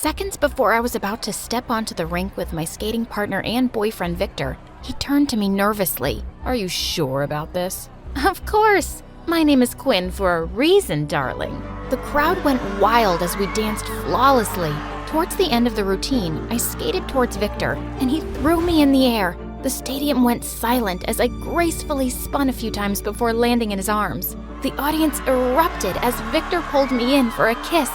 Seconds before I was about to step onto the rink with my skating partner and boyfriend Victor, he turned to me nervously. Are you sure about this? Of course. My name is Quinn for a reason, darling. The crowd went wild as we danced flawlessly. Towards the end of the routine, I skated towards Victor, and he threw me in the air. The stadium went silent as I gracefully spun a few times before landing in his arms. The audience erupted as Victor pulled me in for a kiss.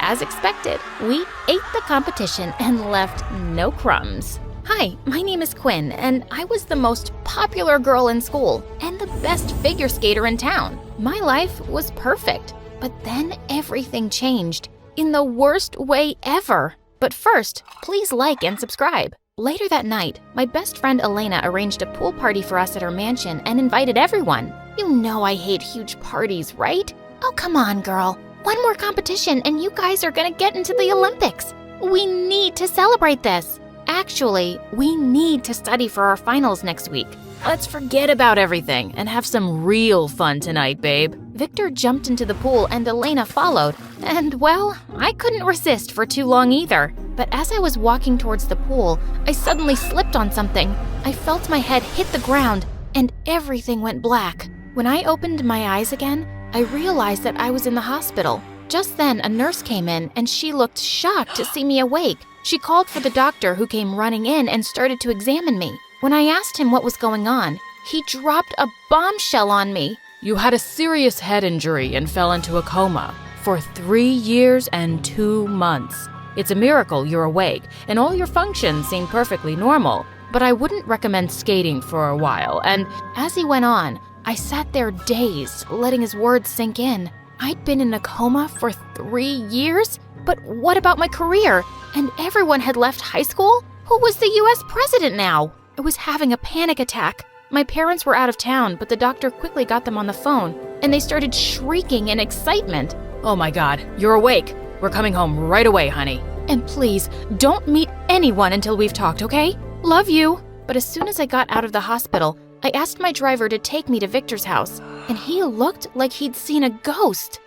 As expected, we ate the competition and left no crumbs. Hi, my name is Quinn, and I was the most popular girl in school and the best figure skater in town. My life was perfect, but then everything changed in the worst way ever. But first, please like and subscribe. Later that night, my best friend Elena arranged a pool party for us at her mansion and invited everyone. You know I hate huge parties, right? Oh, come on, girl. One more competition and you guys are gonna get into the Olympics. We need to celebrate this. Actually, we need to study for our finals next week. Let's forget about everything and have some real fun tonight, babe. Victor jumped into the pool and Elena followed. And well, I couldn't resist for too long either. But as I was walking towards the pool, I suddenly slipped on something. I felt my head hit the ground and everything went black. When I opened my eyes again, I realized that I was in the hospital. Just then, a nurse came in and she looked shocked to see me awake. She called for the doctor who came running in and started to examine me. When I asked him what was going on, he dropped a bombshell on me. You had a serious head injury and fell into a coma for 3 years and 2 months. It's a miracle you're awake and all your functions seem perfectly normal, but I wouldn't recommend skating for a while. And as he went on, I sat there dazed, letting his words sink in. I'd been in a coma for 3 years? But what about my career? And everyone had left high school? Who was the US president now? I was having a panic attack. My parents were out of town, but the doctor quickly got them on the phone, and they started shrieking in excitement. Oh my God, you're awake. We're coming home right away, honey. And please, don't meet anyone until we've talked, okay? Love you. But as soon as I got out of the hospital, I asked my driver to take me to Victor's house, and he looked like he'd seen a ghost.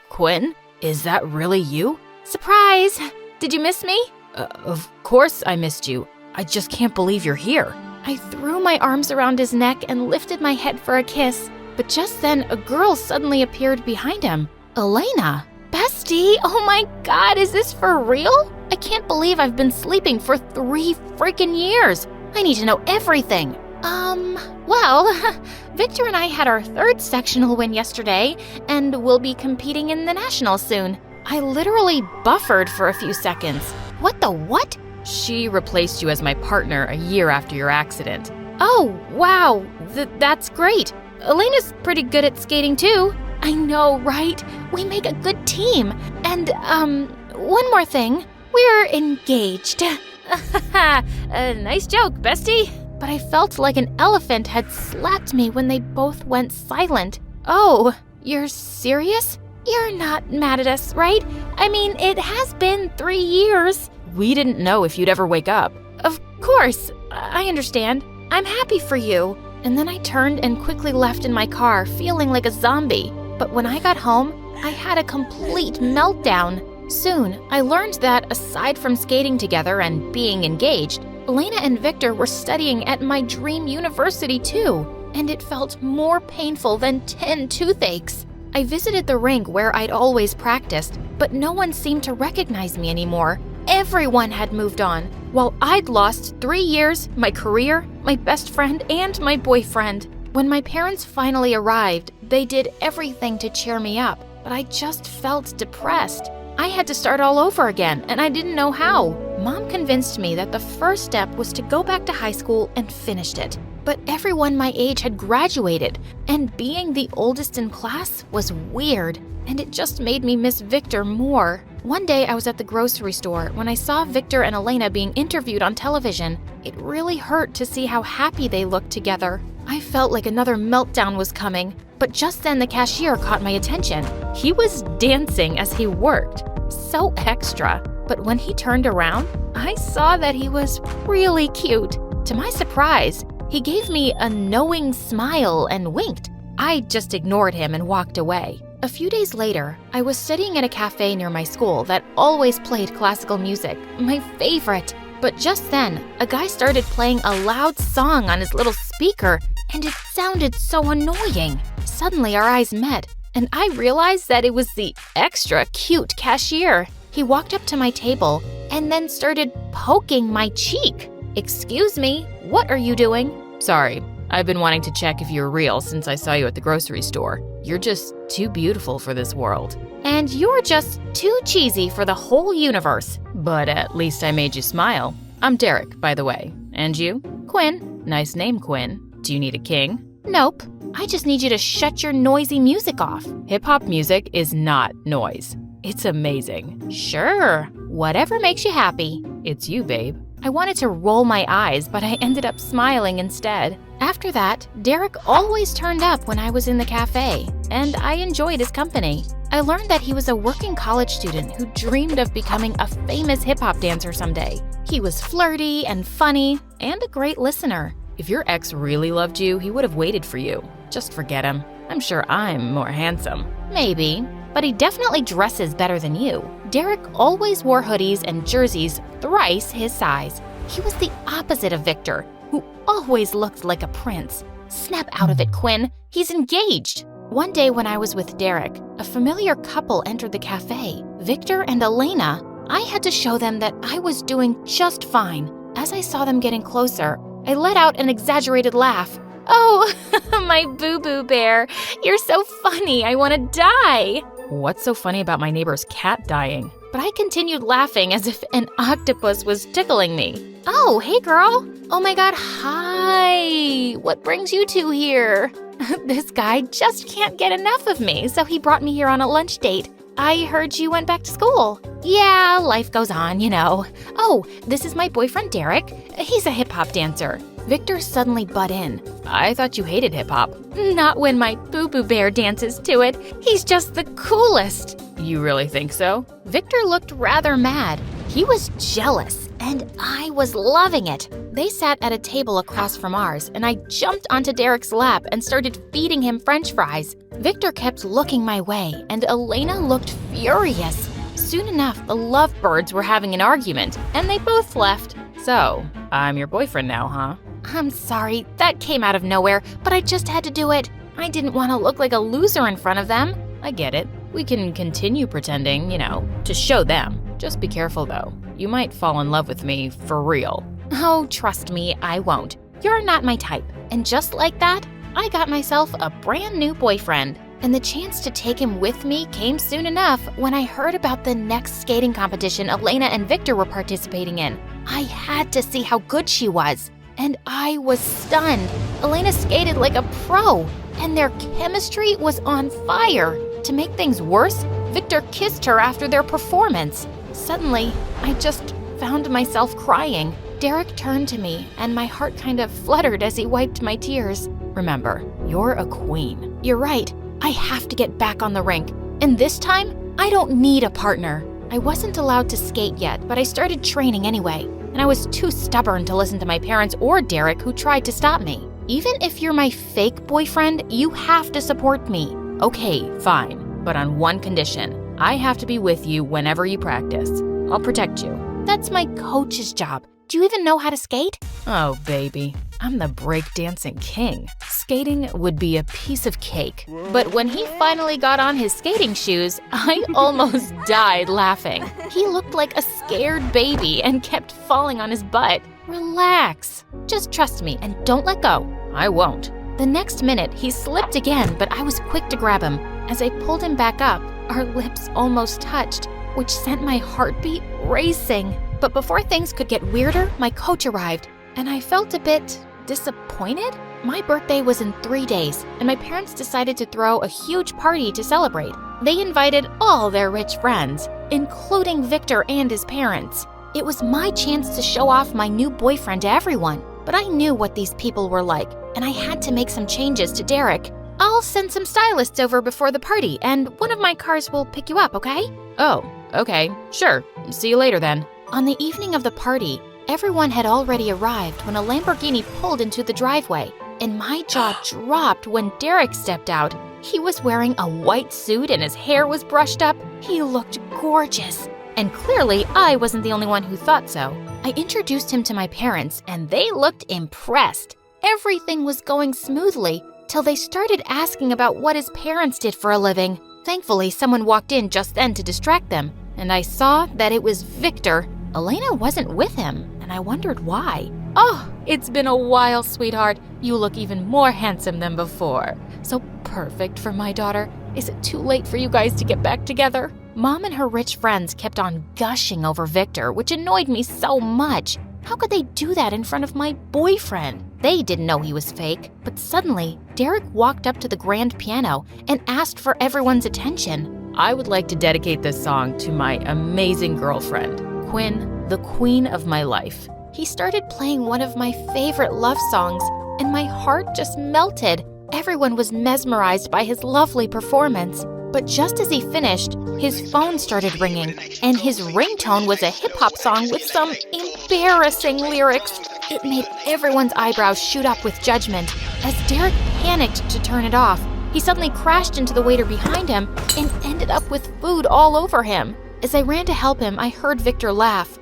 Quinn, is that really you? Surprise! Did you miss me? Of course I missed you. I just can't believe you're here. I threw my arms around his neck and lifted my head for a kiss, but just then a girl suddenly appeared behind him. Elena! Bestie, oh my God, is this for real? I can't believe I've been sleeping for 3 freaking years. I need to know everything. Well, Victor and I had our 3rd sectional win yesterday, and we'll be competing in the nationals soon. I literally buffered for a few seconds. What the what? She replaced you as my partner a year after your accident. Oh, wow, that's great. Elena's pretty good at skating too. I know, right? We make a good team. And, one more thing. We're engaged. Nice joke, bestie. But I felt like an elephant had slapped me when they both went silent. Oh, you're serious? You're not mad at us, right? I mean, it has been 3 years. We didn't know if you'd ever wake up. Of course, I understand. I'm happy for you. And then I turned and quickly left in my car, feeling like a zombie. But when I got home, I had a complete meltdown. Soon, I learned that aside from skating together and being engaged, Elena and Victor were studying at my dream university too, and it felt more painful than 10 toothaches. I visited the rink where I'd always practiced, but no one seemed to recognize me anymore. Everyone had moved on, while I'd lost 3 years, my career, my best friend, and my boyfriend. When my parents finally arrived, they did everything to cheer me up, but I just felt depressed. I had to start all over again, and I didn't know how. Mom convinced me that the first step was to go back to high school and finished it. But everyone my age had graduated, and being the oldest in class was weird, and it just made me miss Victor more. One day I was at the grocery store when I saw Victor and Elena being interviewed on television. It really hurt to see how happy they looked together. I felt like another meltdown was coming, but just then the cashier caught my attention. He was dancing as he worked. So extra. But when he turned around, I saw that he was really cute. To my surprise, he gave me a knowing smile and winked. I just ignored him and walked away. A few days later, I was studying at a cafe near my school that always played classical music, my favorite. But just then, a guy started playing a loud song on his little speaker, and it sounded so annoying. Suddenly, our eyes met, and I realized that it was the extra cute cashier. He walked up to my table and then started poking my cheek. "Excuse me, what are you doing?" Sorry, I've been wanting to check if you're real since I saw you at the grocery store. You're just too beautiful for this world. "And you're just too cheesy for the whole universe." But at least I made you smile. I'm Derek, by the way. And you? "Quinn." Nice name, Quinn. Do you need a king? "Nope. I just need you to shut your noisy music off." Hip-hop music is not noise. It's amazing. "Sure. Whatever makes you happy." It's you, babe. I wanted to roll my eyes, but I ended up smiling instead. After that, Derek always turned up when I was in the cafe, and I enjoyed his company. I learned that he was a working college student who dreamed of becoming a famous hip-hop dancer someday. He was flirty and funny, and a great listener. If your ex really loved you, he would have waited for you. Just forget him. I'm sure I'm more handsome. Maybe, but he definitely dresses better than you. Derek always wore hoodies and jerseys thrice his size. He was the opposite of Victor, who always looked like a prince. Snap out of it, Quinn. He's engaged. One day when I was with Derek, a familiar couple entered the cafe, Victor and Elena. I had to show them that I was doing just fine. As I saw them getting closer, I let out an exaggerated laugh. "Oh, my boo-boo bear. You're so funny. I want to die." What's so funny about my neighbor's cat dying? But I continued laughing as if an octopus was tickling me. "Oh, hey girl. Oh my god, hi. What brings you two here?" "This guy just can't get enough of me, so he brought me here on a lunch date. I heard you went back to school." "Yeah, life goes on, you know." "Oh, this is my boyfriend Derek. He's a hip-hop dancer." Victor suddenly butt in. I thought you hated hip-hop. "Not when my boo-boo bear dances to it. He's just the coolest." You really think so? Victor looked rather mad. He was jealous, and I was loving it. They sat at a table across from ours, and I jumped onto Derek's lap and started feeding him French fries. Victor kept looking my way, and Elena looked furious. Soon enough, the lovebirds were having an argument, and they both left. So, I'm your boyfriend now, huh? "I'm sorry, that came out of nowhere, but I just had to do it. I didn't want to look like a loser in front of them." I get it. We can continue pretending, to show them. Just be careful, though. You might fall in love with me for real. "Oh, trust me, I won't. You're not my type." And just like that, I got myself a brand new boyfriend. And the chance to take him with me came soon enough when I heard about the next skating competition Elena and Victor were participating in. I had to see how good she was. And I was stunned. Elena skated like a pro, and their chemistry was on fire. To make things worse, Victor kissed her after their performance. Suddenly, I just found myself crying. Derek turned to me, and my heart kind of fluttered as he wiped my tears. Remember, you're a queen. "You're right. I have to get back on the rink. And this time, I don't need a partner." I wasn't allowed to skate yet, but I started training anyway. And I was too stubborn to listen to my parents or Derek, who tried to stop me. "Even if you're my fake boyfriend, you have to support me." Okay, fine. But on one condition. I have to be with you whenever you practice. I'll protect you. "That's my coach's job. Do you even know how to skate?" Oh, baby. I'm the breakdancing king. Skating would be a piece of cake. But when he finally got on his skating shoes, I almost died laughing. He looked like a scared baby and kept falling on his butt. "Relax. Just trust me and don't let go." I won't. The next minute, he slipped again, but I was quick to grab him. As I pulled him back up, our lips almost touched, which sent my heartbeat racing. But before things could get weirder, my coach arrived, and I felt a bit disappointed. My birthday was in 3 days, and my parents decided to throw a huge party to celebrate. They invited all their rich friends, including Victor and his parents. It was my chance to show off my new boyfriend to everyone, but I knew what these people were like, and I had to make some changes to Derek. "I'll send some stylists over before the party, and one of my cars will pick you up, okay?" Oh, okay, sure. See you later then. On the evening of the party, everyone had already arrived when a Lamborghini pulled into the driveway, and my jaw dropped when Derek stepped out. He was wearing a white suit and his hair was brushed up. He looked gorgeous. And clearly, I wasn't the only one who thought so. I introduced him to my parents, and they looked impressed. Everything was going smoothly till they started asking about what his parents did for a living. Thankfully, someone walked in just then to distract them, and I saw that it was Victor. Elena wasn't with him, and I wondered why. Oh, it's been a while, sweetheart. You look even more handsome than before. So perfect for my daughter. Is it too late for you guys to get back together? Mom and her rich friends kept on gushing over Victor, which annoyed me so much. How could they do that in front of my boyfriend? They didn't know he was fake, but suddenly, Derek walked up to the grand piano and asked for everyone's attention. I would like to dedicate this song to my amazing girlfriend, Quinn, the queen of my life. He started playing one of my favorite love songs, and my heart just melted. Everyone was mesmerized by his lovely performance. But just as he finished, his phone started ringing, and his ringtone was a hip-hop song with some embarrassing lyrics. It made everyone's eyebrows shoot up with judgment. As Derek panicked to turn it off, he suddenly crashed into the waiter behind him and ended up with food all over him. As I ran to help him, I heard Victor laugh.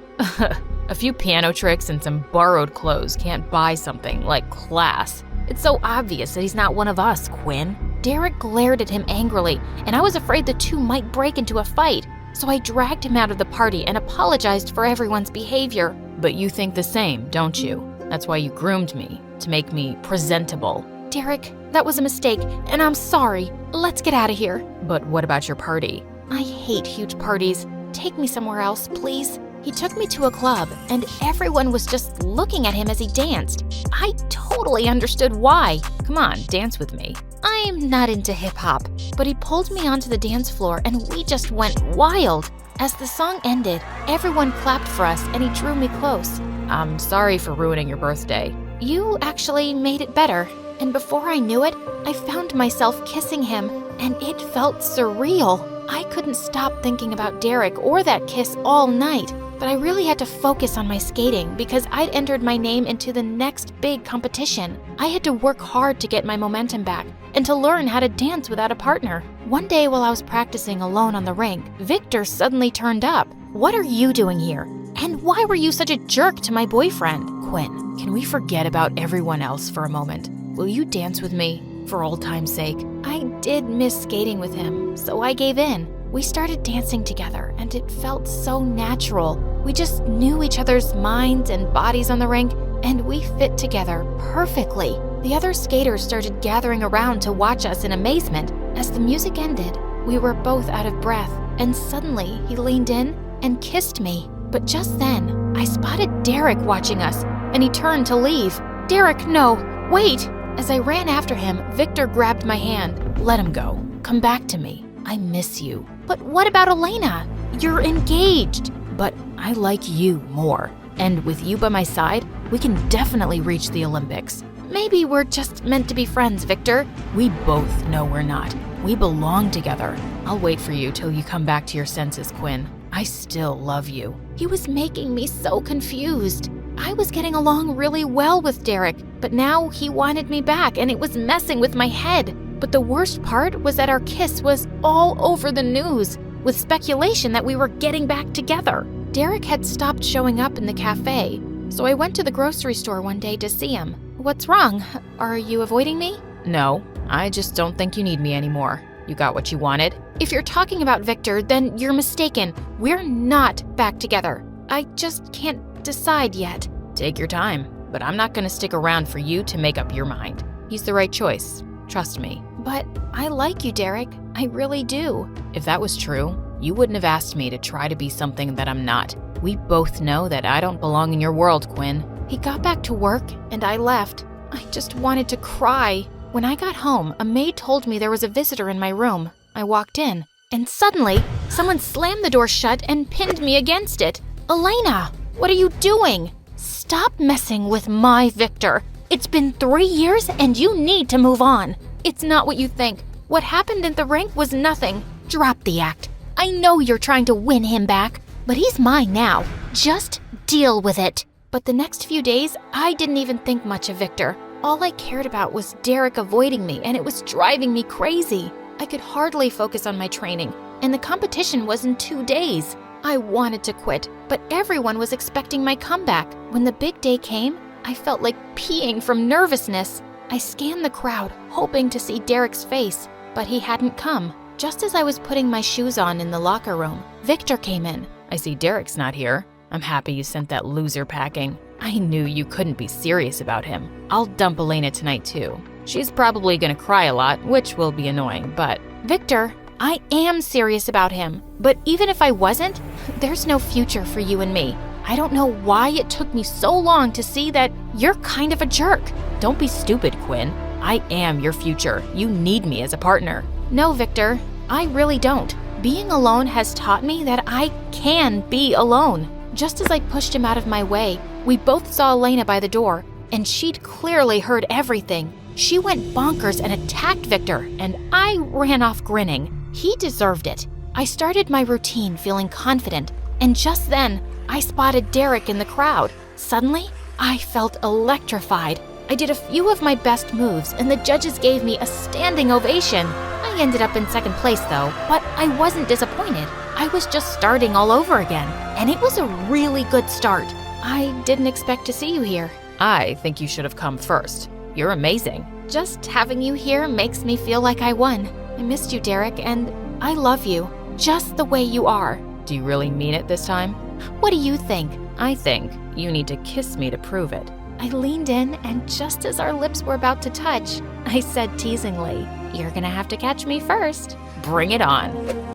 A few piano tricks and some borrowed clothes can't buy something like class. It's so obvious that he's not one of us, Quinn. Derek glared at him angrily, and I was afraid the two might break into a fight, so I dragged him out of the party and apologized for everyone's behavior. But you think the same, don't you? That's why you groomed me, to make me presentable. Derek, that was a mistake, and I'm sorry. Let's get out of here. But what about your party? I hate huge parties. Take me somewhere else, please. He took me to a club, and everyone was just looking at him as he danced. I totally understood why. Come on, dance with me. I'm not into hip-hop, but he pulled me onto the dance floor, and we just went wild. As the song ended, everyone clapped for us, and he drew me close. I'm sorry for ruining your birthday. You actually made it better, and before I knew it, I found myself kissing him, and it felt surreal. I couldn't stop thinking about Derek or that kiss all night. But I really had to focus on my skating because I'd entered my name into the next big competition. I had to work hard to get my momentum back and to learn how to dance without a partner. One day while I was practicing alone on the rink, Victor suddenly turned up. What are you doing here? And why were you such a jerk to my boyfriend? Quinn, can we forget about everyone else for a moment? Will you dance with me for old time's sake? I did miss skating with him, so I gave in. We started dancing together, and it felt so natural. We just knew each other's minds and bodies on the rink, and we fit together perfectly. The other skaters started gathering around to watch us in amazement. As the music ended, we were both out of breath, and suddenly he leaned in and kissed me. But just then, I spotted Derek watching us, and he turned to leave. Derek, no, wait! As I ran after him, Victor grabbed my hand. Let him go. Come back to me. I miss you. But what about Elena? You're engaged. But I like you more. And with you by my side, we can definitely reach the Olympics. Maybe we're just meant to be friends, Victor. We both know we're not. We belong together. I'll wait for you till you come back to your senses, Quinn. I still love you. He was making me so confused. I was getting along really well with Derek, but now he wanted me back and it was messing with my head. But the worst part was that our kiss was all over the news, with speculation that we were getting back together. Derek had stopped showing up in the cafe, so I went to the grocery store one day to see him. What's wrong? Are you avoiding me? No, I just don't think you need me anymore. You got what you wanted? If you're talking about Victor, then you're mistaken. We're not back together. I just can't decide yet. Take your time, but I'm not going to stick around for you to make up your mind. He's the right choice. Trust me. But I like you, Derek. I really do. If that was true, you wouldn't have asked me to try to be something that I'm not. We both know that I don't belong in your world, Quinn. He got back to work, and I left. I just wanted to cry. When I got home, a maid told me there was a visitor in my room. I walked in, and suddenly, someone slammed the door shut and pinned me against it. Elena, what are you doing? Stop messing with my Victor. It's been 3 years, and you need to move on. It's not what you think. What happened at the rink was nothing. Drop the act. I know you're trying to win him back, but he's mine now. Just deal with it. But the next few days, I didn't even think much of Victor. All I cared about was Derek avoiding me, and it was driving me crazy. I could hardly focus on my training, and the competition was in 2 days. I wanted to quit, but everyone was expecting my comeback. When the big day came, I felt like peeing from nervousness. I scanned the crowd, hoping to see Derek's face, but he hadn't come. Just as I was putting my shoes on in the locker room, Victor came in. I see Derek's not here. I'm happy you sent that loser packing. I knew you couldn't be serious about him. I'll dump Elena tonight too. She's probably gonna cry a lot, which will be annoying, but… Victor, I am serious about him. But even if I wasn't, there's no future for you and me. I don't know why it took me so long to see that you're kind of a jerk. Don't be stupid, Quinn. I am your future. You need me as a partner. No, Victor, I really don't. Being alone has taught me that I can be alone. Just as I pushed him out of my way, we both saw Elena by the door, and she'd clearly heard everything. She went bonkers and attacked Victor, and I ran off grinning. He deserved it. I started my routine feeling confident, and just then, I spotted Derek in the crowd. Suddenly, I felt electrified. I did a few of my best moves, and the judges gave me a standing ovation. I ended up in second place though, but I wasn't disappointed. I was just starting all over again, and it was a really good start. I didn't expect to see you here. I think you should have come first. You're amazing. Just having you here makes me feel like I won. I missed you, Derek, and I love you, just the way you are. Do you really mean it this time? What do you think? I think you need to kiss me to prove it. I leaned in, and just as our lips were about to touch, I said teasingly, "You're gonna have to catch me first." Bring it on.